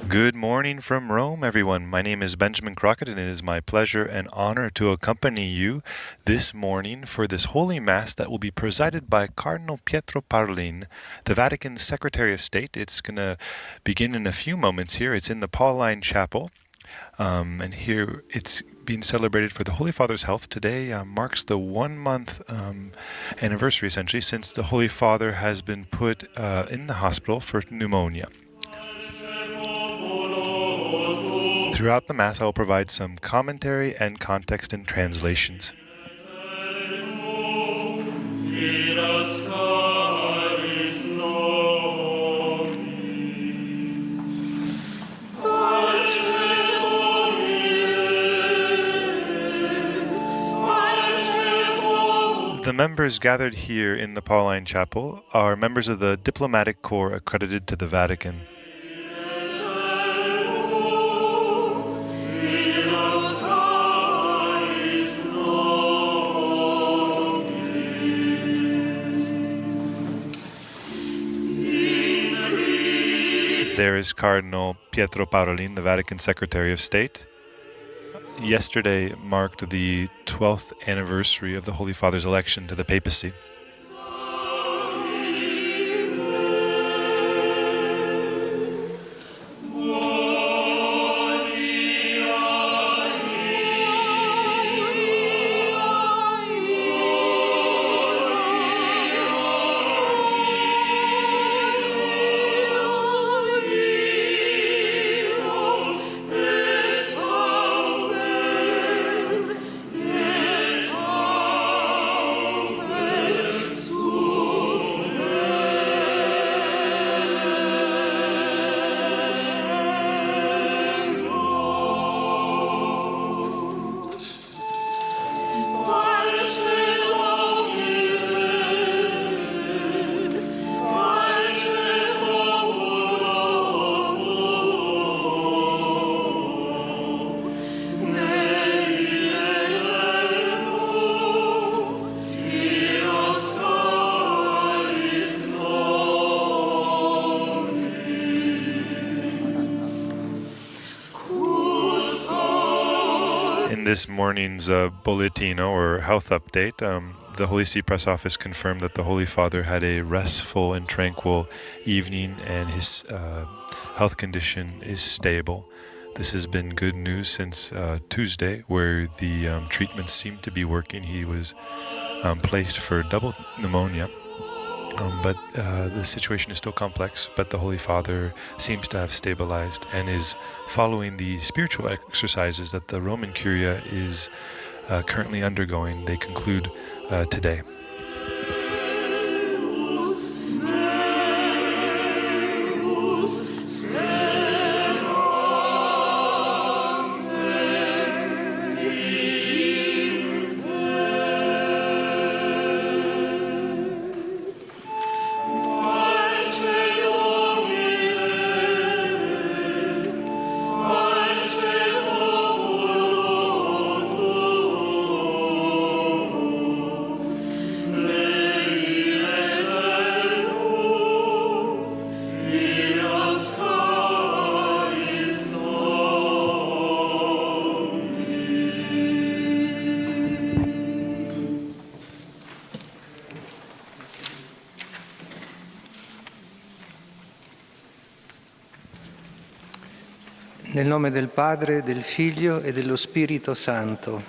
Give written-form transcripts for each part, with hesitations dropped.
Good morning from Rome, everyone. My name is Benjamin Crockett, and it is my pleasure and honor to accompany you this morning for this Holy Mass that will be presided by Cardinal Pietro Parolin, the Vatican Secretary of State. It's going to begin in a few moments here. It's in the Pauline Chapel, and here it's being celebrated for the Holy Father's health. Today marks the 1-month anniversary, essentially, since the Holy Father has been put in the hospital for pneumonia. Throughout the Mass, I will provide some commentary and context and translations. The members gathered here in the Pauline Chapel are members of the diplomatic corps accredited to the Vatican. There is Cardinal Pietro Parolin, the Vatican Secretary of State. Yesterday marked the 12th anniversary of the Holy Father's election to the papacy. This morning's bulletino or health update, the Holy See Press Office confirmed that the Holy Father had a restful and tranquil evening and his health condition is stable. This has been good news since Tuesday, where the treatments seemed to be working. He was placed for double pneumonia. But the situation is still complex, but the Holy Father seems to have stabilized and is following the spiritual exercises that the Roman Curia is currently undergoing. They conclude today. Nel nome del Padre, del Figlio e dello Spirito Santo.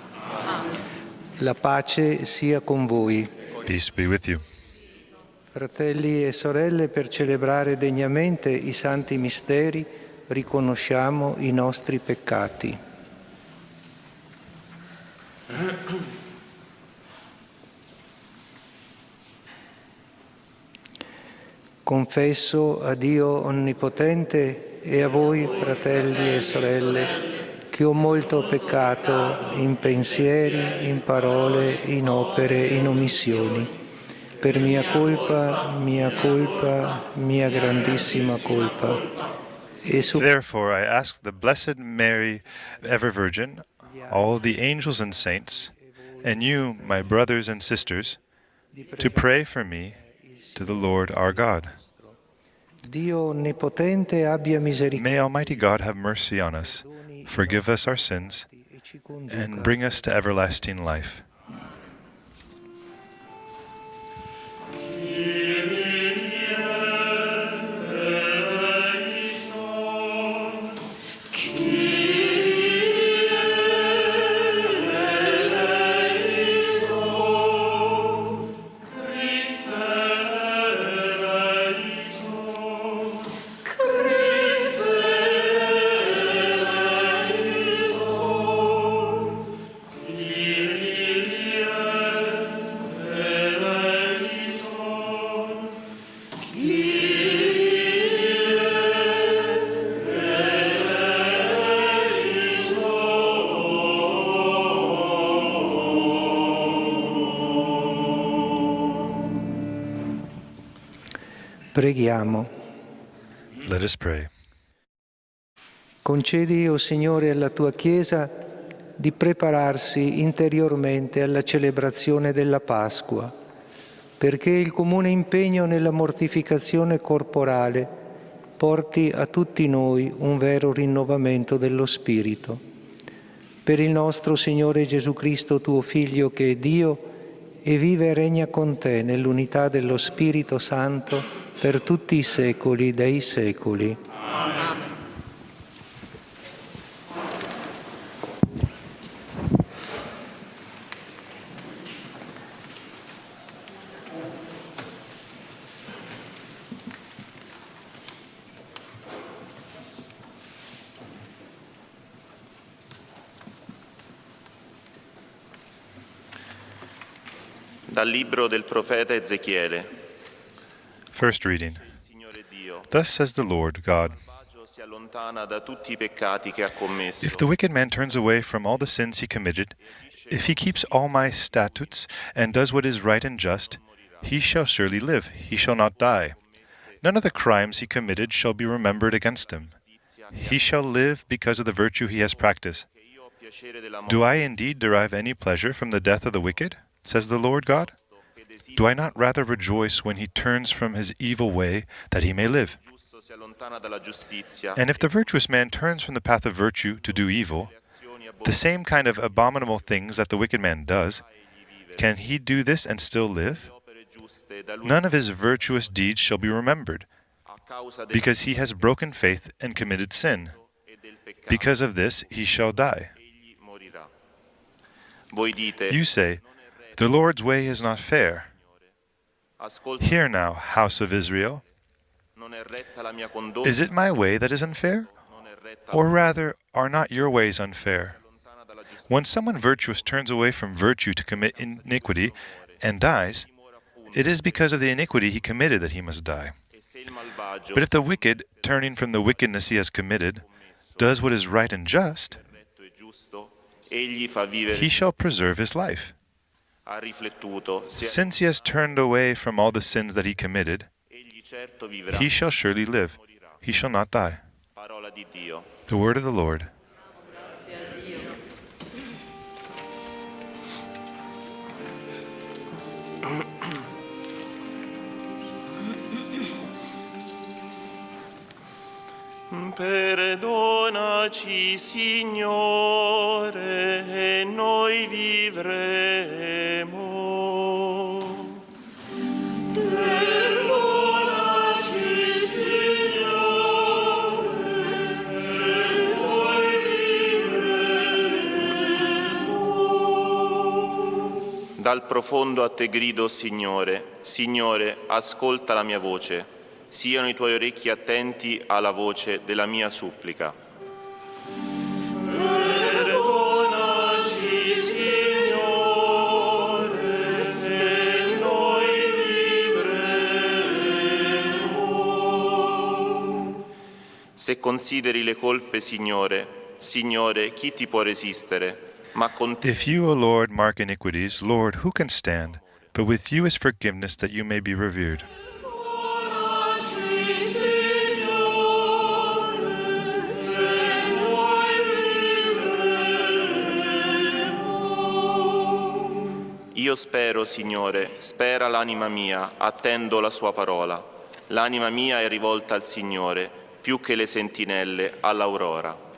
La pace sia con voi. Peace be with you. Fratelli e sorelle, per celebrare degnamente i santi misteri, riconosciamo i nostri peccati. Confesso a Dio Onnipotente e a voi, fratelli e sorelle, che ho molto peccato in pensieri, in parole, in opere, in omissioni. Per mia colpa, mia grandissima colpa. Therefore I ask the Blessed Mary, ever Virgin, all the angels and saints, and you, my brothers and sisters, to pray for me to the Lord our God. Dio Onnipotente abbia May misericordia Almighty God have mercy on us, forgive us our sins, e ci and conduca. bring us to everlasting life. Preghiamo. Let us pray. Concedi, o Signore, alla tua Chiesa di prepararsi interiormente alla celebrazione della Pasqua, perché il comune impegno nella mortificazione corporale porti a tutti noi un vero rinnovamento dello spirito. Per il nostro Signore Gesù Cristo, tuo Figlio, che è Dio e vive e regna con te nell'unità dello Spirito Santo per tutti i secoli dei secoli. Dal libro del profeta Ezechiele. First reading. Il Signore Dio, Thus says the Lord God, malvagio si allontana da tutti i peccati che ha commesso. if the wicked man turns away from all the sins he committed, if he keeps all my statutes and does what is right and just, he shall surely live, he shall not die. None of the crimes he committed shall be remembered against him. He shall live because of the virtue he has practiced. Do I indeed derive any pleasure from the death of the wicked? Says the Lord God. Do I not rather rejoice when he turns from his evil way, that he may live? And if the virtuous man turns from the path of virtue to do evil, the same kind of abominable things that the wicked man does, can he do this and still live? None of his virtuous deeds shall be remembered, because he has broken faith and committed sin. Because of this he shall die. You say, the Lord's way is not fair. Hear now, house of Israel. Is it my way that is unfair? Or rather, are not your ways unfair? When someone virtuous turns away from virtue to commit iniquity and dies, it is because of the iniquity he committed that he must die. But if the wicked, turning from the wickedness he has committed, does what is right and just, he shall preserve his life. Since he has turned away from all the sins that he committed, he shall surely live. He shall not die. The word of the Lord. Perdonaci, Signore, e noi vivremo. Perdonaci, Signore, e noi vivremo. Dal profondo a te grido, Signore. Signore, ascolta la mia voce. Siano i tuoi orecchi attenti alla voce della mia supplica. Perdonaci, Signore, e noi vivremo. Se consideri le colpe, Signore, chi ti può resistere? Ma con te... If you, O Lord, mark iniquities, Lord, who can stand? But with you is forgiveness, that you may be revered. Io spero, Signore, spera l'anima mia, attendo la sua parola. L'anima mia è rivolta al Signore, più che le sentinelle all'aurora.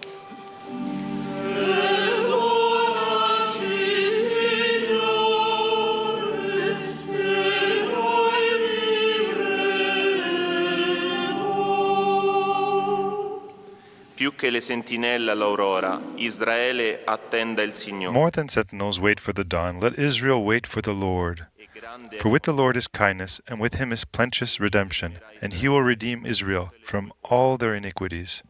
Più che le sentinelle all'aurora, Israele attenda il Signore. More than sentinels wait for the dawn, let Israel wait for the Lord. For with the Lord is kindness, and with him is plenteous redemption, and he will redeem Israel from all their iniquities.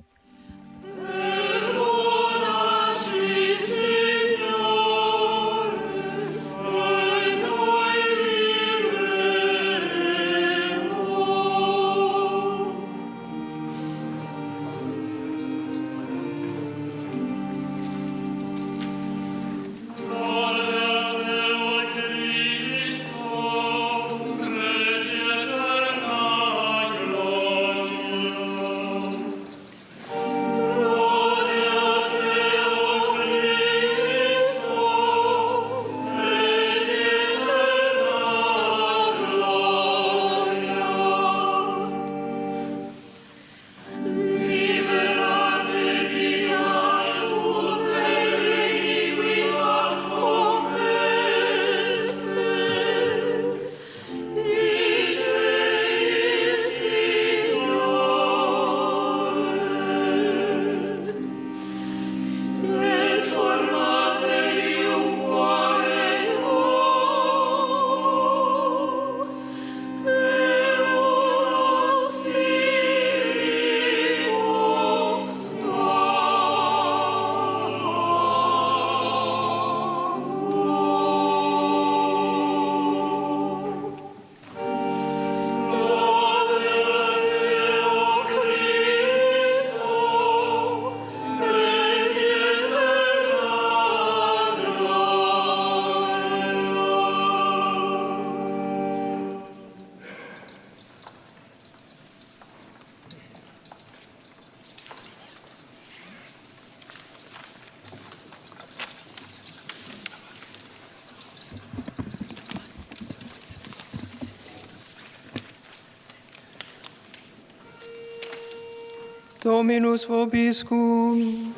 Dominus vobiscum.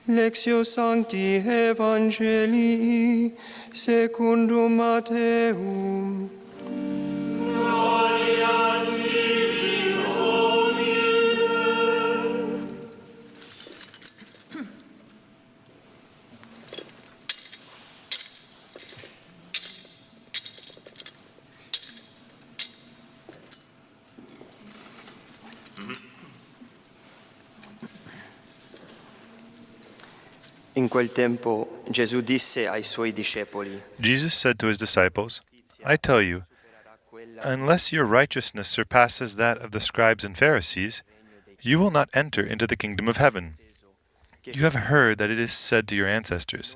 Lectio Sancti Evangelii secundum Matteum. In quel tempo Gesù disse ai suoi discepoli: Jesus said to his disciples, I tell you, unless your righteousness surpasses that of the scribes and Pharisees, you will not enter into the kingdom of heaven. You have heard that it is said to your ancestors,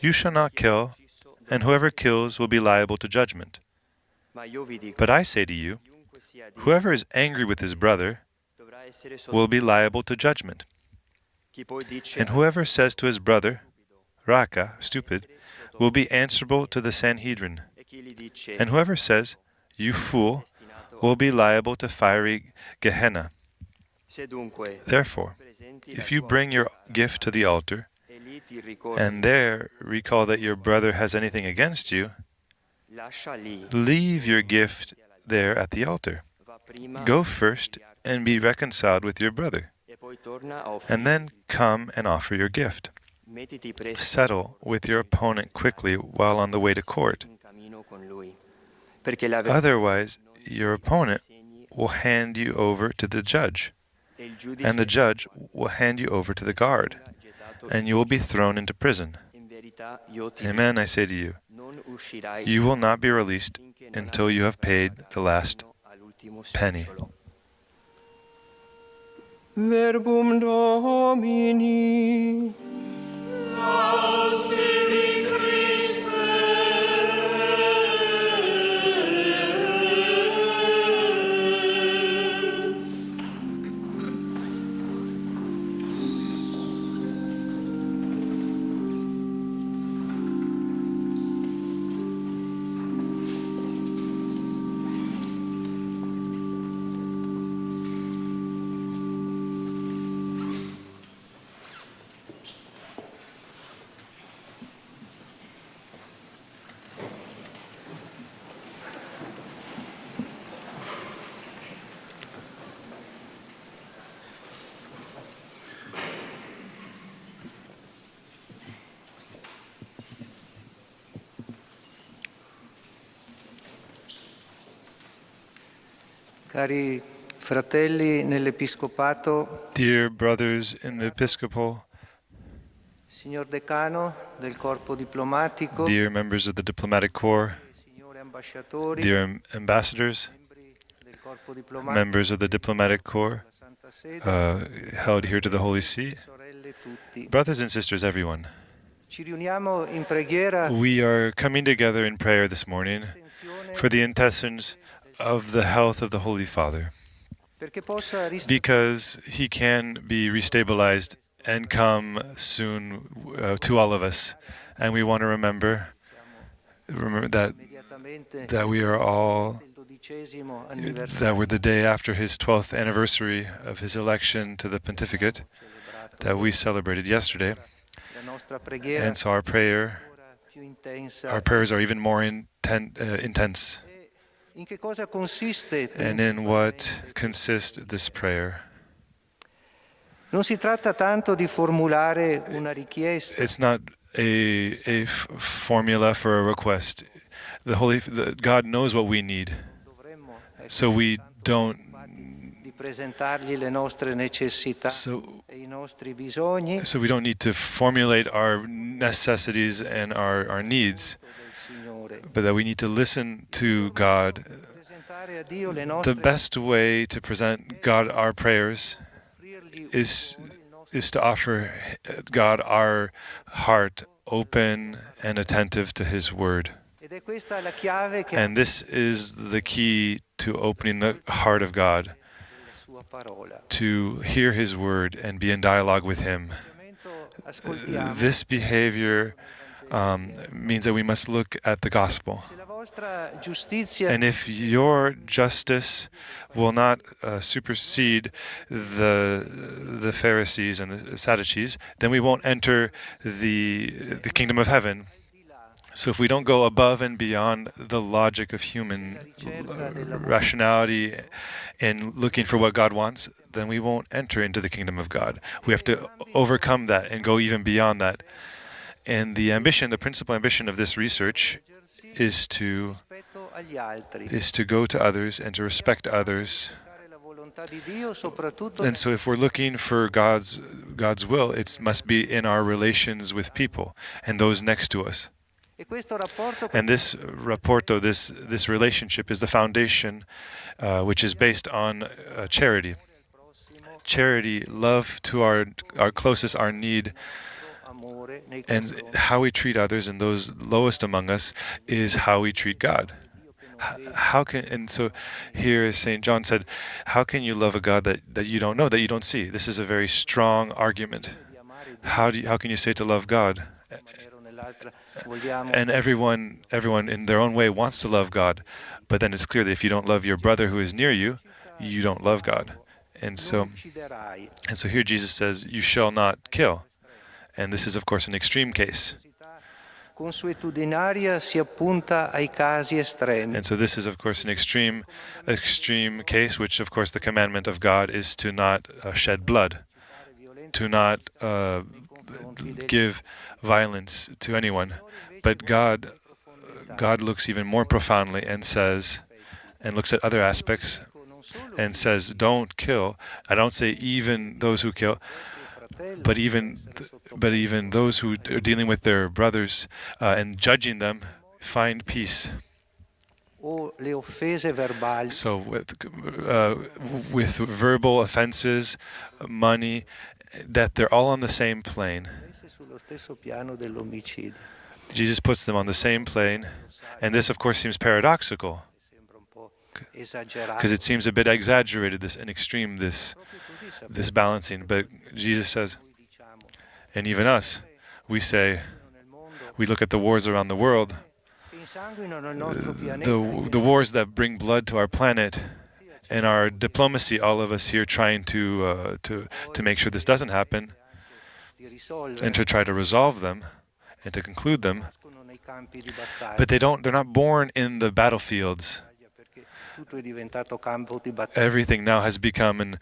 You shall not kill, and whoever kills will be liable to judgment. But I say to you, whoever is angry with his brother will be liable to judgment. And whoever says to his brother, Raka, stupid, will be answerable to the Sanhedrin. And whoever says, You fool, will be liable to fiery Gehenna. Therefore, if you bring your gift to the altar, and there recall that your brother has anything against you, leave your gift there at the altar. Go first and be reconciled with your brother, and then come and offer your gift. Settle with your opponent quickly while on the way to court. Otherwise, your opponent will hand you over to the judge, and the judge will hand you over to the guard, and you will be thrown into prison. Amen, I say to you, you will not be released until you have paid the last penny. Verbum Domini. Cari fratelli nell'Episcopato, Dear brothers in the Episcopal, signor Decano del Corpo Diplomatico, dear members of the diplomatic corps, signori ambasciatori, dear ambassadors, membri del Corpo Diplomatico, members of the diplomatic corps, della Santa Sede, held here to the Holy See, sorelle tutti. brothers and sisters, everyone. Ci riuniamo in preghiera We are coming together in prayer this morning for the intentions of the health of the Holy Father, perché possa because he can be restabilized and come soon to all of us. And we want to remember immediatamente that we are all, il 12° anniversario that we're the day after his 12th anniversary of his election to the pontificate that we celebrated yesterday. la nostra preghiera And so our ancora più intensa. our prayers are even more intense. In che cosa consiste And in what consists this prayer? Non si tratta tanto di formulare una richiesta, It's not a formula for a request. God knows what we need, dovremmo so we don't. di presentargli le nostre necessità e i nostri bisogni So we don't need to formulate our necessities and our needs, del Signore. but that we need to listen to God. Presentare a Dio le The nostre best way to present God our prayers offrirgli is to offer God our heart open and attentive to His Word. ed è questa la chiave che And this is the key to opening the heart of God, la sua parola. to hear His Word and be in dialogue with Him. Ascoltiamo. This behavior means that we must look at the Gospel. Se la vostra giustizia And if your justice will not supersede the Pharisees and the Sadducees, then we won't enter the kingdom of heaven. So if we don't go above and beyond the logic of human rationality and looking for what God wants, then we won't enter into the kingdom of God. We have to overcome that and go even beyond that. And the principal ambition of this research is to rispetto agli altri. go to others and to respect others. Cercare la volontà di Dio soprattutto And so if we're looking for God's will, it must be in our relations with people and those next to us. e questo rapporto And this rapporto, this relationship is the foundation which is based on charity. Charity, love to our closest, our need, amore nei and confronti how we treat others and those lowest among us is how we treat God. And so here is St. John said, how can you love a God that you don't know, that you don't see? This is a very strong argument. di amare Dio How can you say to love God? in una maniera o nell'altra vogliamo And everyone in their own way wants to love God, but then it's clear that if you don't love your brother who is near you, you don't love God. And so ucciderai. here Jesus says, you shall not kill. And this is of course an extreme case. Consuetudinaria si appunta ai casi estremi. And so this is of course an extreme case, which of course the commandment of God is to not shed blood, to not give violence to anyone. But God looks even more profoundly and says, and looks at other aspects and says, don't kill. I don't say even those who kill, but even those who are dealing with their brothers and judging them, find peace. O le offese verbali So with verbal offenses, money, that they're all on the same plane. messe sullo stesso piano dell'omicidio. Jesus puts them on the same plane, and this of course seems paradoxical Sembra un po' esagerato. because it seems a bit exaggerated, this an extreme, this balancing. But Jesus says, Noi diciamo, and even us, we say, nel mondo we look at the wars around the world, che insanguinano il nostro pianeta. the wars that bring blood to our planet, and our diplomacy, all of us here trying to make sure this doesn't happen, Di risolvere and to try to resolve them, and to conclude them. nascono nei campi di battaglia. But they're not born in the battlefields. Perché tutto è diventato campo di battaglia. Everything now has become in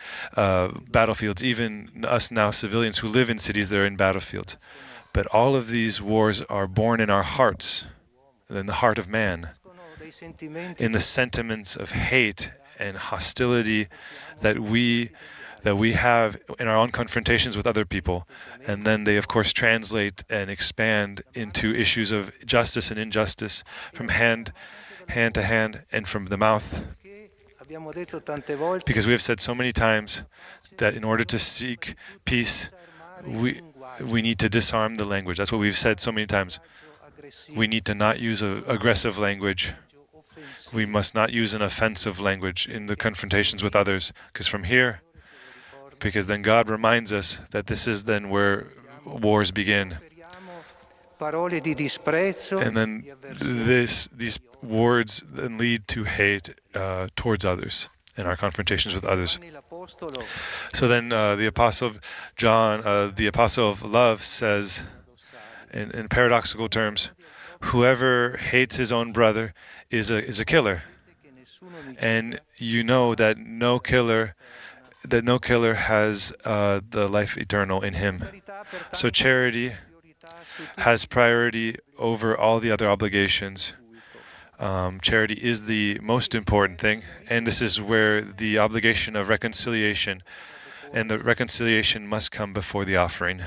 battlefields, even us now civilians who live in cities that are in battlefields. But all of these wars are born in our hearts, in the heart of man. Nascono dei in the sentiments of hate and hostility that we have in our own confrontations with other people. And then they, of course, translate and expand into issues of justice and injustice from hand to hand and from the mouth. Because we have said so many times that in order to seek peace, we need to disarm the language. That's what we've said so many times. We need to not use aggressive language. We must not use an offensive language in the confrontations with others. Because then God reminds us that this is then where wars begin. And then these words then lead to hate towards others in our confrontations with others. So then the Apostle John, the Apostle of Love, says in paradoxical terms, whoever hates his own brother is a killer. And you know that no killer has the life eternal in him. So charity has priority over all the other obligations. Charity is the most important thing, and this is where the obligation of reconciliation, and the reconciliation must come before the offering.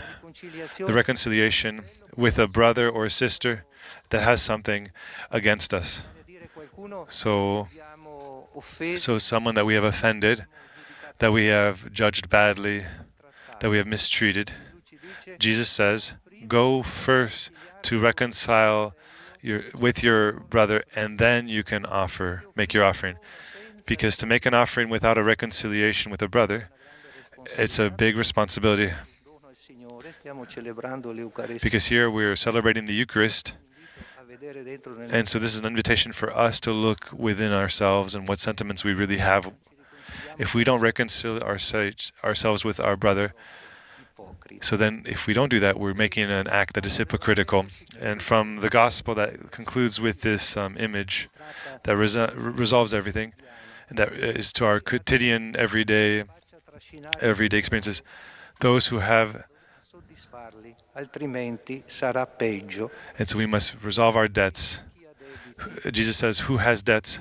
The reconciliation with a brother or a sister that has something against us. So someone that we have offended, that we have judged badly, that we have mistreated. Jesus says, go first to reconcile with your brother, and then you can make your offering. Because to make an offering without a reconciliation with a brother, it's a big responsibility. Because here we're celebrating the Eucharist, and so this is an invitation for us to look within ourselves and what sentiments we really have. If we don't reconcile ourselves with our brother, so then if we don't do that, we're making an act that is hypocritical. And from the Gospel that concludes with this image that resolves everything, and that is to our quotidian, everyday experiences, those who have, and so we must resolve our debts. Jesus says, who has debts?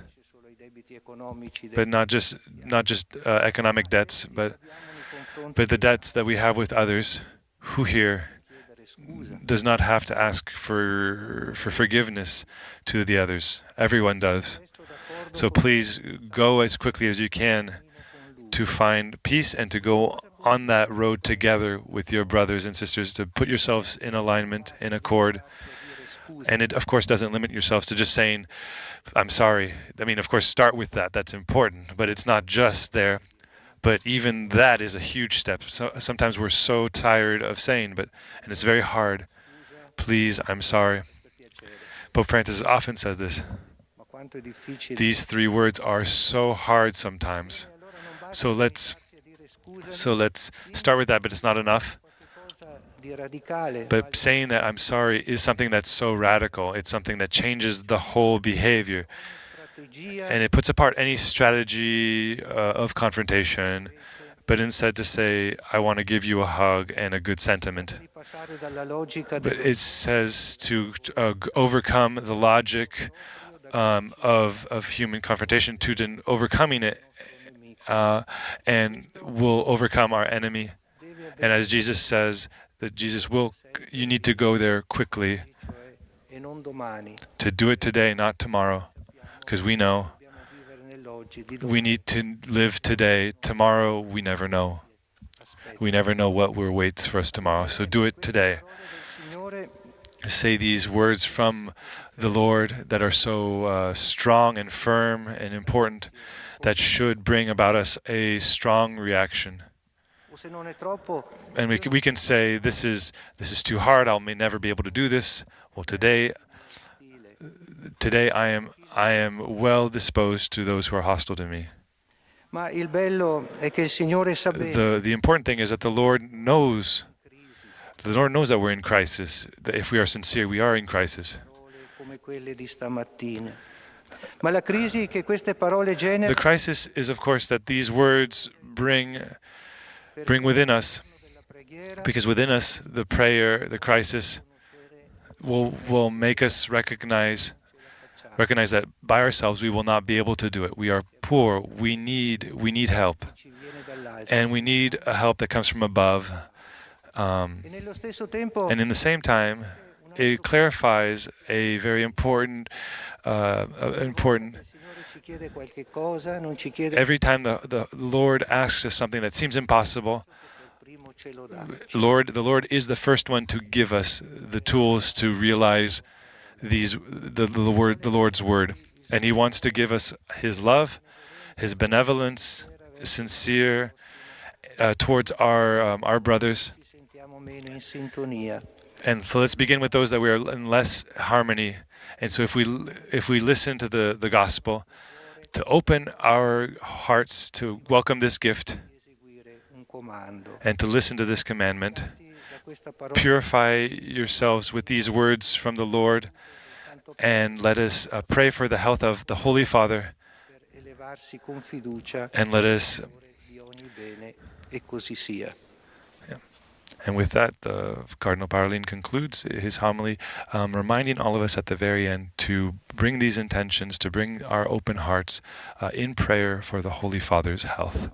But not just economic debts, but the debts that we have with others. Who here does not have to ask for forgiveness to the others? Everyone does. So please go as quickly as you can to find peace and to go on that road together with your brothers and sisters, to put yourselves in alignment, in accord. And it, of course, doesn't limit yourselves to just saying, I'm sorry. I mean, of course, start with that. That's important. But it's not just there. But even that is a huge step. So, sometimes we're so tired of saying, and it's very hard. Please, I'm sorry. Pope Francis often says this. These 3 words are so hard sometimes. So let's start with that, but it's not enough. But saying that I'm sorry is something that's so radical. It's something that changes the whole behavior. And it puts apart any strategy of confrontation, but instead to say, I want to give you a hug and a good sentiment. But it says to overcome the logic of human confrontation, to overcoming it, and will overcome our enemy. And as Jesus says, that you need to go there quickly, to do it today, not tomorrow. Because we know we need to live today. Tomorrow, we never know. We never know what waits for us tomorrow. So do it today. Say these words from the Lord that are so strong and firm and important, that should bring about us a strong reaction. And we can say, this is too hard. I may never be able to do this. Well, today I am well disposed to those who are hostile to me. The important thing is that the Lord knows that we're in crisis. That if we are sincere, we are in crisis. The crisis is, of course, that these words bring within us, because within us, the prayer, the crisis, will make us recognize recognize that by ourselves we will not be able to do it. We are poor. We need help, and we need a help that comes from above. And in the same time, it clarifies a very important. Every time the Lord asks us something that seems impossible, the Lord is the first one to give us the tools to realize the Lord's word, and He wants to give us His love, His benevolence, sincere towards our brothers. And so let's begin with those that we are in less harmony. And so if we listen to the gospel, to open our hearts to welcome this gift and to listen to this commandment, purify yourselves with these words from the Lord, and let us pray for the health of the Holy Father, and let us. And with that, Cardinal Parolin concludes his homily, reminding all of us at the very end to bring these intentions, to bring our open hearts in prayer for the Holy Father's health.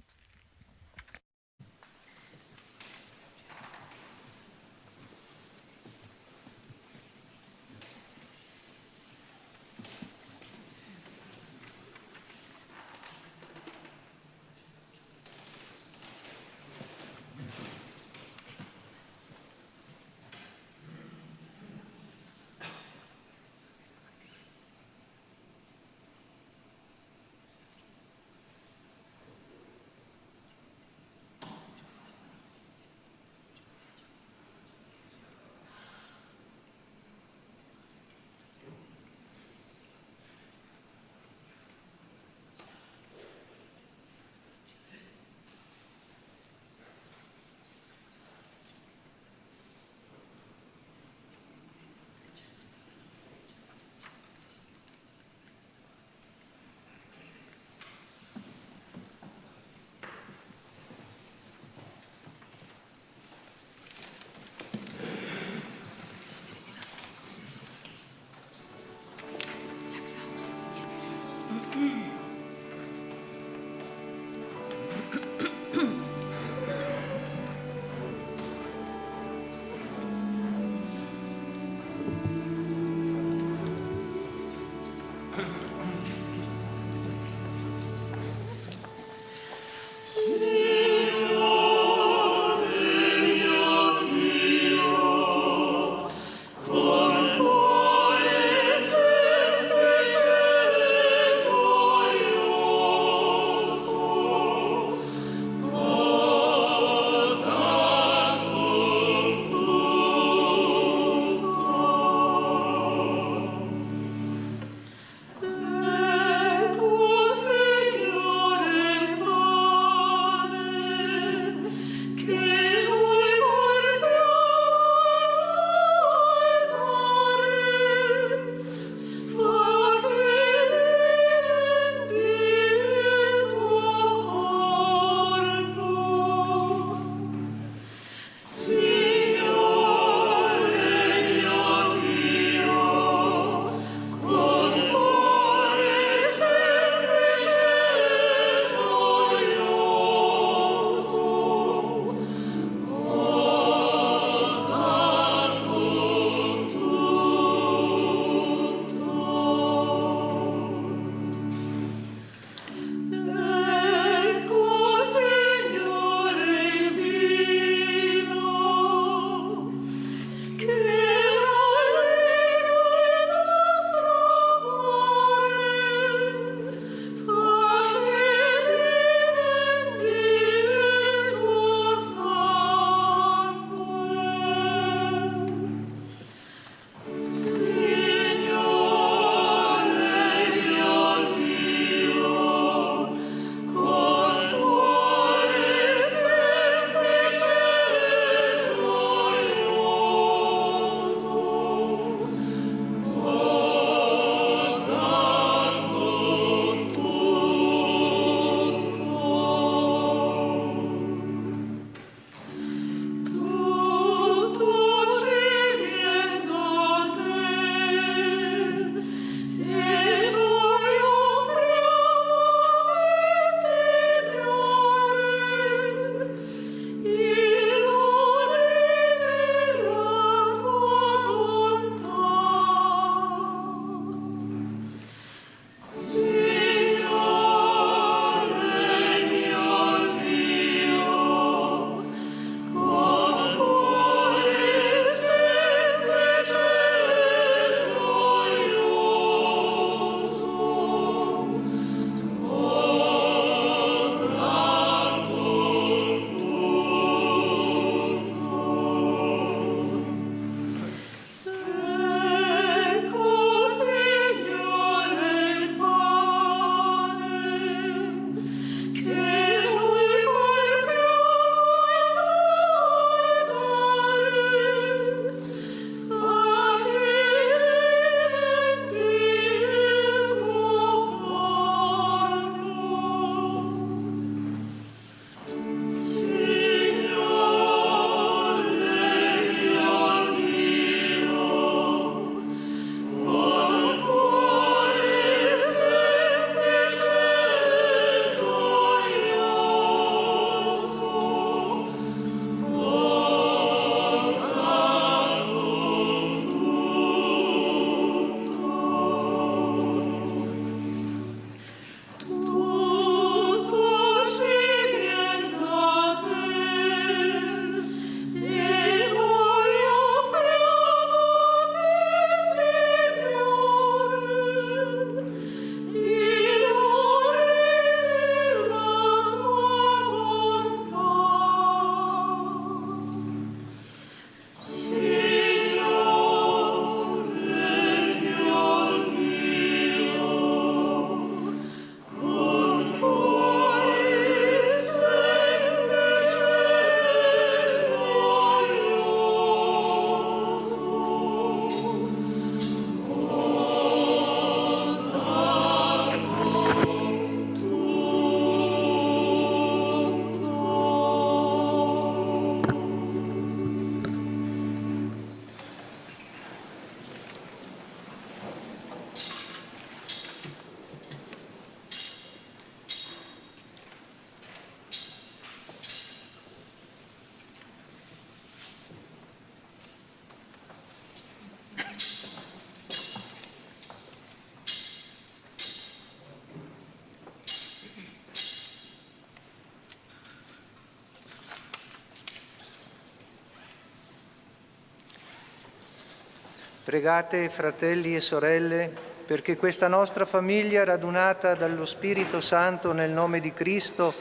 Pregate, fratelli e sorelle, perché questa nostra famiglia, radunata dallo Spirito Santo nel nome di Cristo,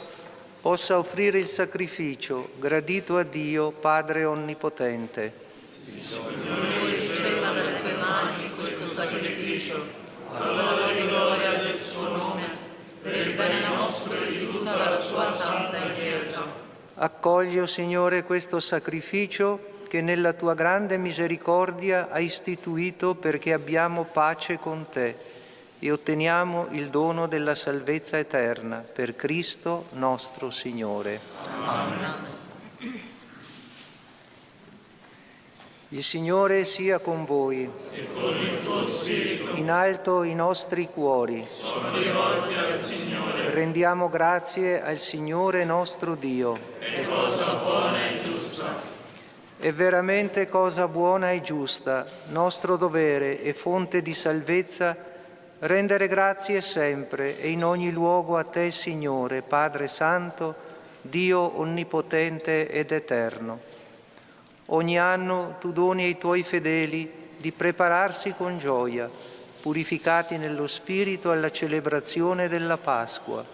possa offrire il sacrificio gradito a Dio, Padre Onnipotente. Il Signore riceva dalle tue mani questo sacrificio, alla gloria del suo nome, per il bene nostro e di tutta la sua Santa Chiesa. Accogli, o Signore, questo sacrificio che nella tua grande misericordia hai istituito perché abbiamo pace con te e otteniamo il dono della salvezza eterna per Cristo nostro Signore. Amen. Il Signore sia con voi. E con il tuo spirito. In alto i nostri cuori. Sono rivolti al Signore. Rendiamo grazie al Signore nostro Dio. È cosa buona e giusta. È veramente cosa buona e giusta, nostro dovere e fonte di salvezza, rendere grazie sempre e in ogni luogo a te, Signore, Padre Santo, Dio onnipotente ed eterno. Ogni anno tu doni ai tuoi fedeli di prepararsi con gioia, purificati nello Spirito alla celebrazione della Pasqua,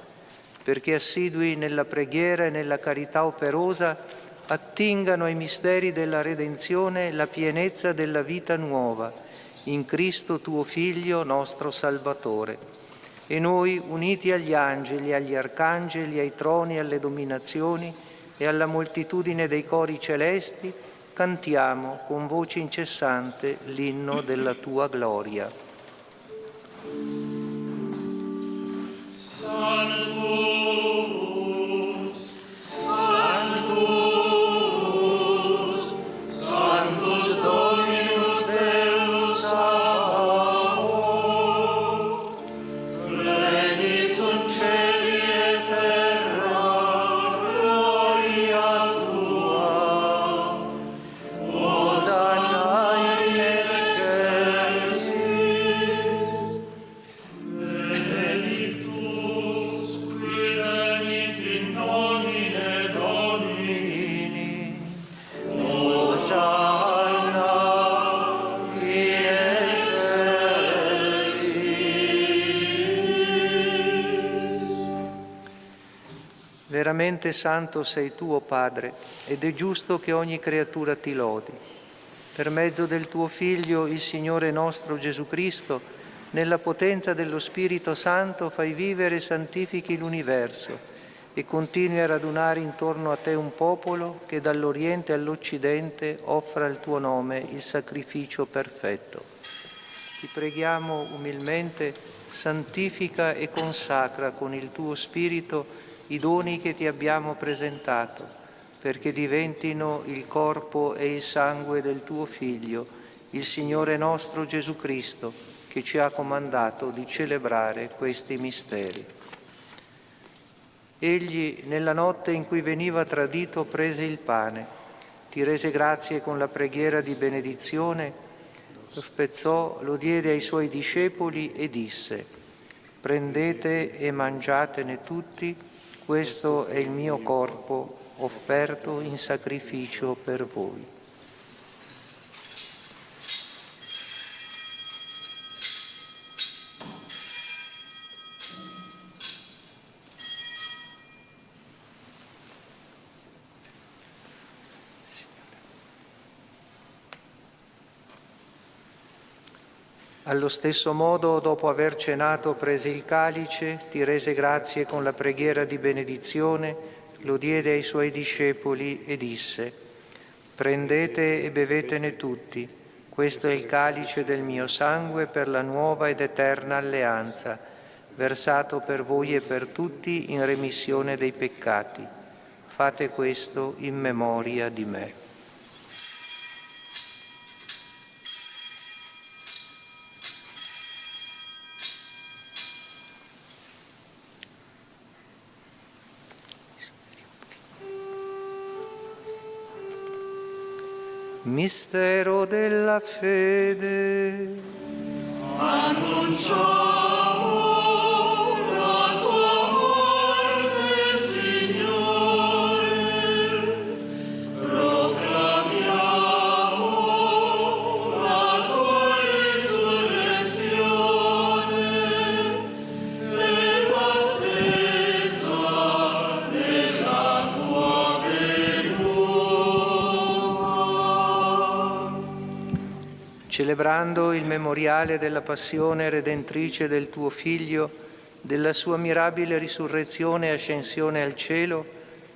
perché assidui nella preghiera e nella carità operosa attingano ai misteri della redenzione la pienezza della vita nuova, in Cristo tuo Figlio, nostro Salvatore. E noi, uniti agli angeli, agli arcangeli, ai troni, alle dominazioni e alla moltitudine dei cori celesti, cantiamo con voce incessante l'inno della tua gloria. Sanctus, Sanctus, Sanctus Dominus Deus Sabaoth, pleni sunt cieli et terra, gloria tua. Hosanna in excelsis, benedictus qui venit in nomine Domini. Hosanna in excelsis. Veramente santo sei tu, o Padre, ed è giusto che ogni creatura ti lodi. Per mezzo del tuo Figlio, il Signore nostro Gesù Cristo, nella potenza dello Spirito Santo fai vivere e santifichi l'universo e continui a radunare intorno a te un popolo che dall'Oriente all'Occidente offra al tuo nome il sacrificio perfetto. Ti preghiamo umilmente, santifica e consacra con il tuo Spirito i doni che ti abbiamo presentato, perché diventino il corpo e il sangue del tuo Figlio, il Signore nostro Gesù Cristo, che ci ha comandato di celebrare questi misteri. Egli, nella notte in cui veniva tradito, prese il pane, ti rese grazie con la preghiera di benedizione, lo spezzò, lo diede ai suoi discepoli e disse: «Prendete e mangiatene tutti, questo è il mio corpo offerto in sacrificio per voi». Allo stesso modo, dopo aver cenato, prese il calice, ti rese grazie con la preghiera di benedizione, lo diede ai suoi discepoli e disse: «Prendete e bevetene tutti, questo è il calice del mio sangue per la nuova ed eterna alleanza, versato per voi e per tutti in remissione dei peccati. Fate questo in memoria di me». Mistero della fede. Annunciamo la tua morte, Signore, proclamiamo la tua celebrando il memoriale della passione redentrice del tuo Figlio, della sua mirabile risurrezione e ascensione al cielo,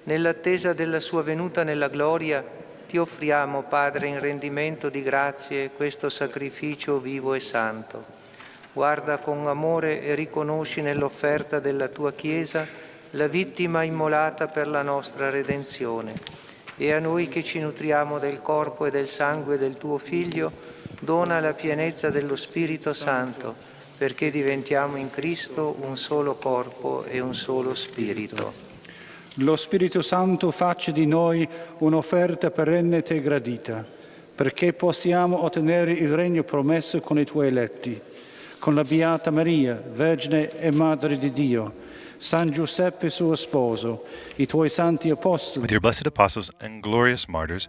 nell'attesa della sua venuta nella gloria, ti offriamo, Padre, in rendimento di grazie questo sacrificio vivo e santo. Guarda con amore e riconosci nell'offerta della tua Chiesa la vittima immolata per la nostra redenzione. E a noi che ci nutriamo del corpo e del sangue del tuo Figlio, dona la pienezza dello Spirito Santo, perché diventiamo in Cristo un solo corpo e un solo Spirito. Lo Spirito Santo faccia di noi un'offerta perenne e te gradita, perché possiamo ottenere il regno promesso con i tuoi eletti, con la Beata Maria, Vergine e Madre di Dio, San Giuseppe suo sposo, i tuoi santi apostoli, With your blessed apostles and glorious martyrs,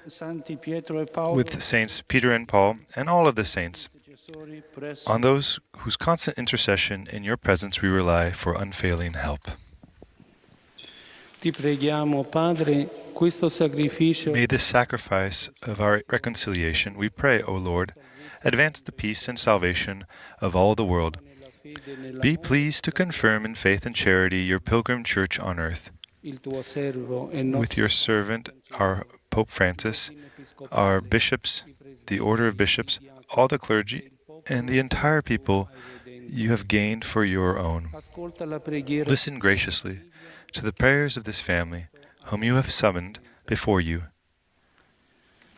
Santi Pietro e Paolo, with Saints Peter and Paul, and all of the saints, on those whose constant intercession in your presence we rely for unfailing help. Ti preghiamo, Padre, questo sacrificio May this sacrifice of our reconciliation, we pray, O Lord, advance the peace and salvation of all the world. Be pleased to confirm in faith and charity your pilgrim church on earth. il tuo servo e With your servant, our Pope Francis, our bishops, the order of bishops, all the clergy, and the entire people you have gained for your own. ascolta la preghiera Listen graciously to the prayers of this family, whom you have summoned before you.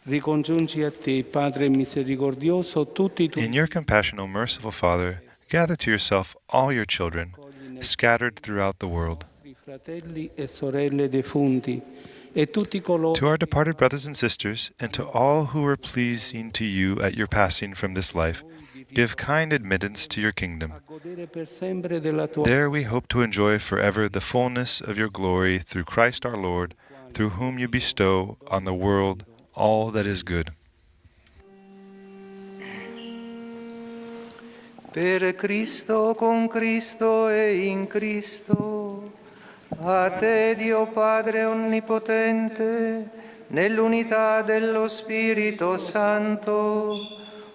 ricongiungi a te, Padre misericordioso, tutti i tuoi In your compassion, O merciful Father, gather to yourself all your children, scattered throughout the world. fratelli e sorelle defunti e tutti coloro To our departed brothers and sisters, and to all who were pleasing to you at your passing from this life, give kind admittance to your kingdom. godere per sempre della tua There we hope to enjoy forever the fullness of your glory through Christ our Lord, through whom you bestow on the world all that is good. Per Cristo, con Cristo e in Cristo, a te Dio Padre Onnipotente, nell'unità dello Spirito Santo,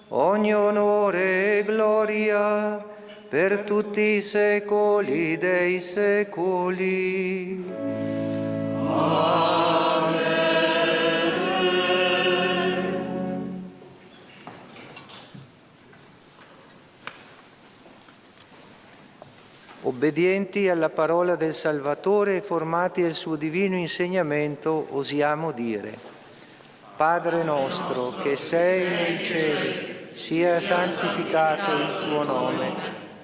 ogni onore e gloria per tutti i secoli dei secoli. Obbedienti alla parola del Salvatore e formati al suo divino insegnamento, osiamo dire: Padre nostro che sei nei cieli, sia santificato il tuo nome,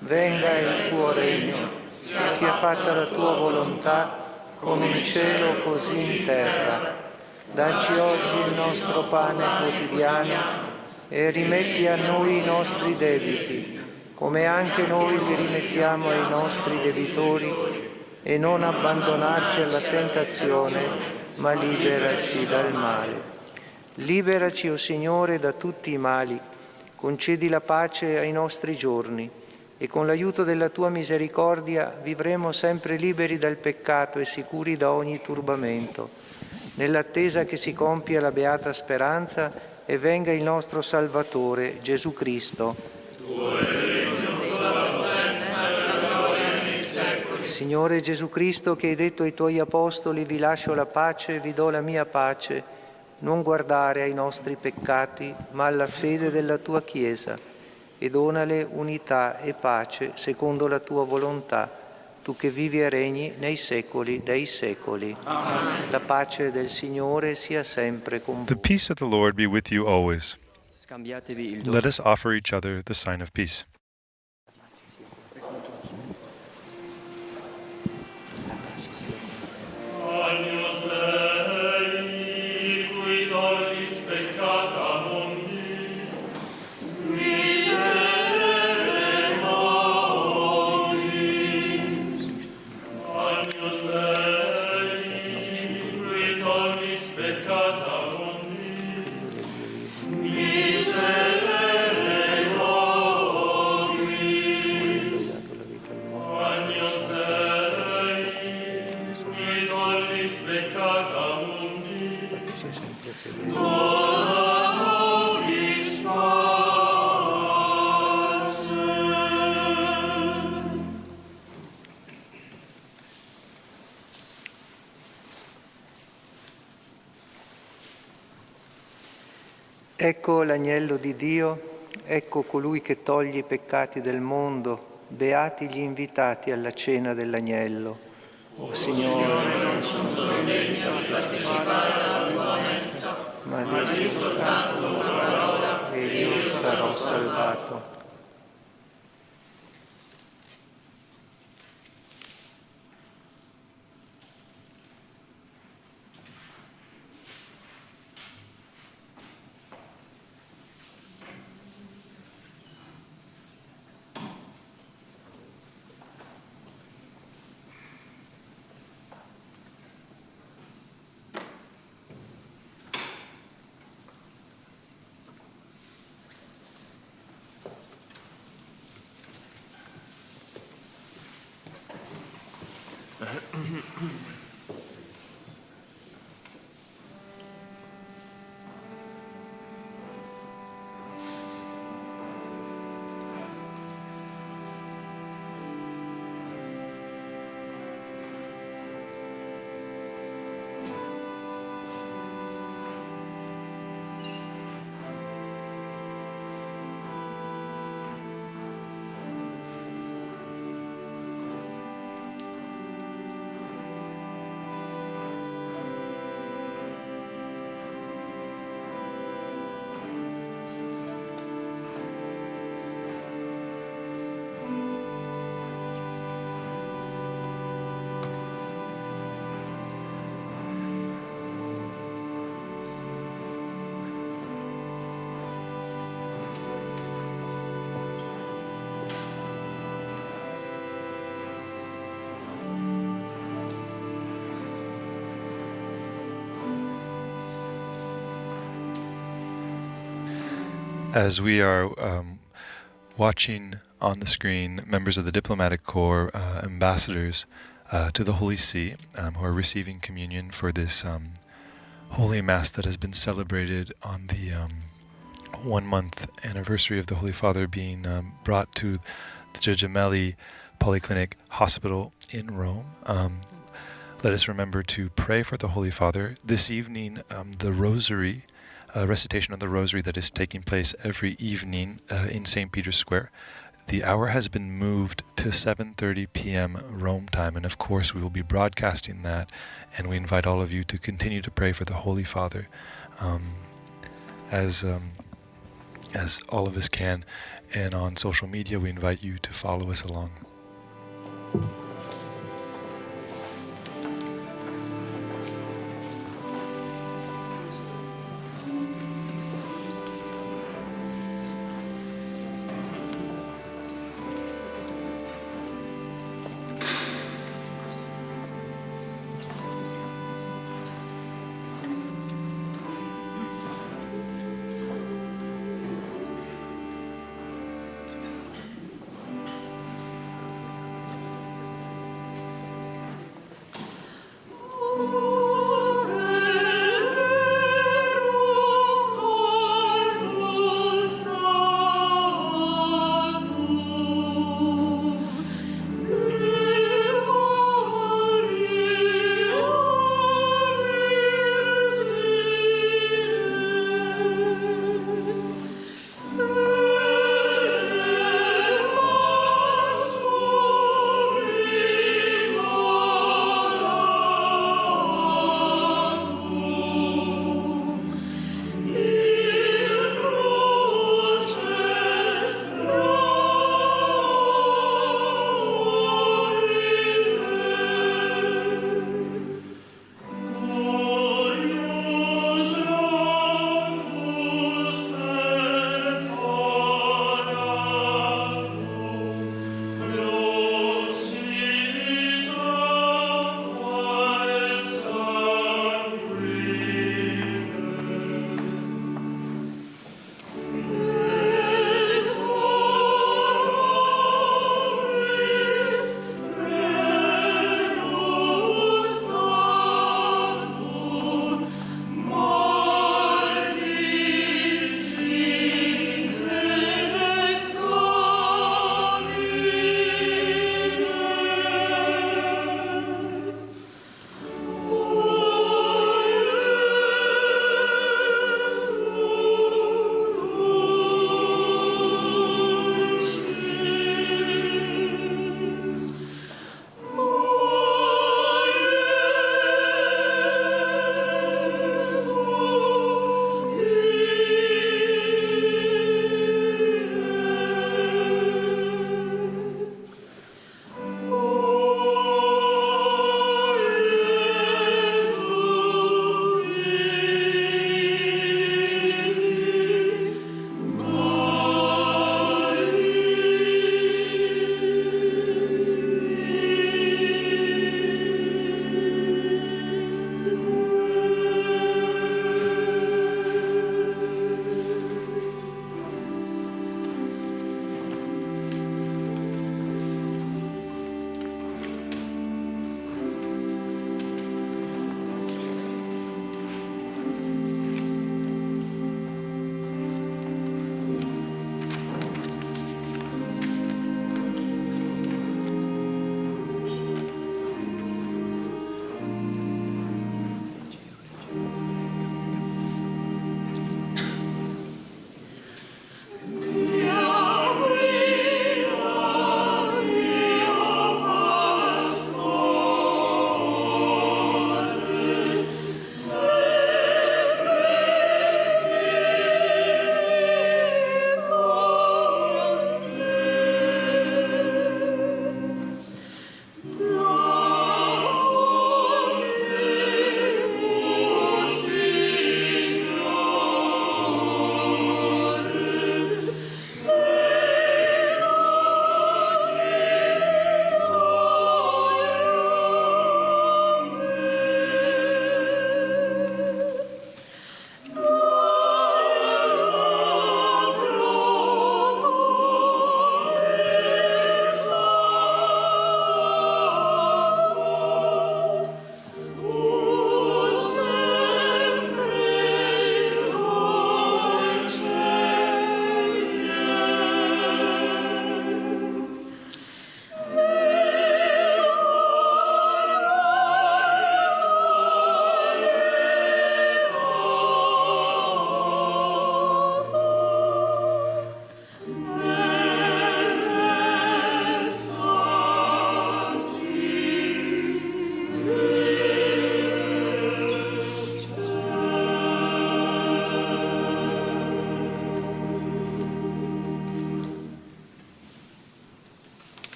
venga il tuo regno, sia fatta la tua volontà, come in cielo così in terra. Dacci oggi il nostro pane quotidiano e rimetti a noi i nostri debiti, come anche noi li rimettiamo ai nostri debitori, e non abbandonarci alla tentazione, ma liberaci dal male. Liberaci, o Signore, da tutti i mali, concedi la pace ai nostri giorni, e con l'aiuto della tua misericordia vivremo sempre liberi dal peccato e sicuri da ogni turbamento, nell'attesa che si compia la beata speranza e venga il nostro Salvatore, Gesù Cristo. Signore Gesù Cristo, che hai detto ai tuoi apostoli: vi lascio la pace, vi do la mia pace, non guardare ai nostri peccati, ma alla fede della tua Chiesa, e donale unità e pace secondo la tua volontà, tu che vivi e regni nei secoli dei secoli. Amen. La pace del Signore sia sempre con The voi. peace of the Lord be with you always. Scambiatevi il dono. Let us offer each other the sign of peace. Agnus Dei, qui tollis peccata mundi, miserere nobis. Agnus Dei, qui tollis peccata mundi, miserere nobis. Agnus Dei, qui Ecco l'agnello di Dio, ecco colui che toglie i peccati del mondo, beati gli invitati alla cena dell'agnello. O Signore, non sono degno di partecipare alla tua mensa, ma di soltanto una parola e io sarò salvato. As we are watching on the screen members of the diplomatic corps, ambassadors to the Holy See, who are receiving communion for this Holy Mass that has been celebrated on the 1 month anniversary of the Holy Father being brought to the Gemelli Polyclinic Hospital in Rome. Let us remember to pray for the Holy Father. This evening, the Rosary, recitation of the Rosary that is taking place every evening in St. Peter's Square. The hour has been moved to 7:30 p.m. Rome time, and of course we will be broadcasting that, and we invite all of you to continue to pray for the Holy Father as all of us can, and on social media we invite you to follow us along.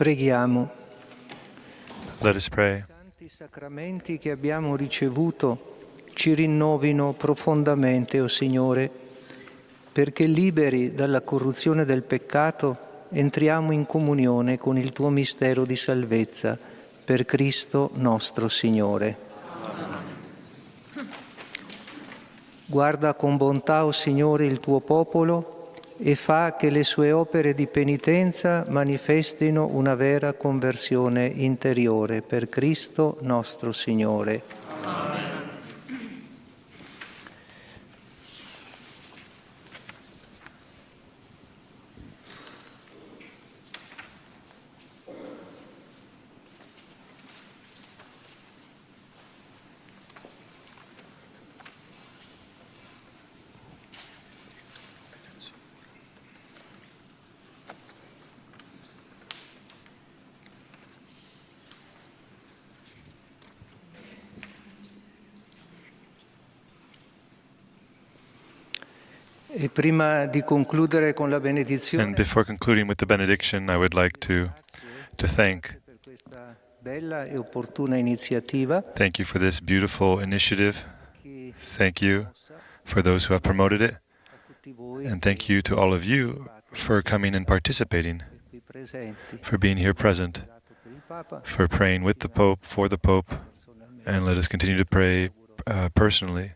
Preghiamo. Let us pray. I santi sacramenti che abbiamo ricevuto ci rinnovino profondamente, o Signore, perché liberi dalla corruzione del peccato entriamo in comunione con il Tuo mistero di salvezza, per Cristo nostro Signore. Guarda con bontà, o Signore, il Tuo popolo e fa che le sue opere di penitenza manifestino una vera conversione interiore, per Cristo nostro Signore. Amen. E prima di concludere con la benedizione, And before concluding with the benediction, I would like to thank per questa bella e opportuna iniziativa, Thank you for this beautiful initiative. chi Thank you for those who have promoted it. a tutti voi And thank you to all of you for coming and participating, qui presenti, for being here present, per il Papa, for praying with the Pope, for the Pope. And let us continue to pray personally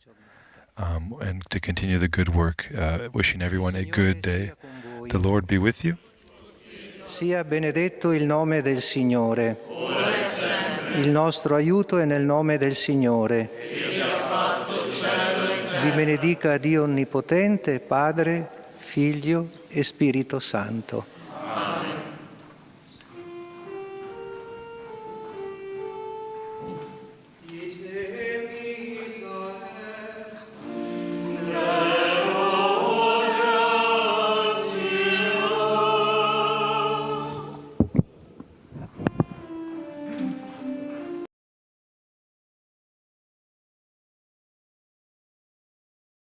and to continue the good work. Wishing everyone a good day. The Lord be with you. sia benedetto il nome del Signore. Il nostro aiuto è nel nome del Signore. Vi benedica Dio Onnipotente, Padre, Figlio e Spirito Santo.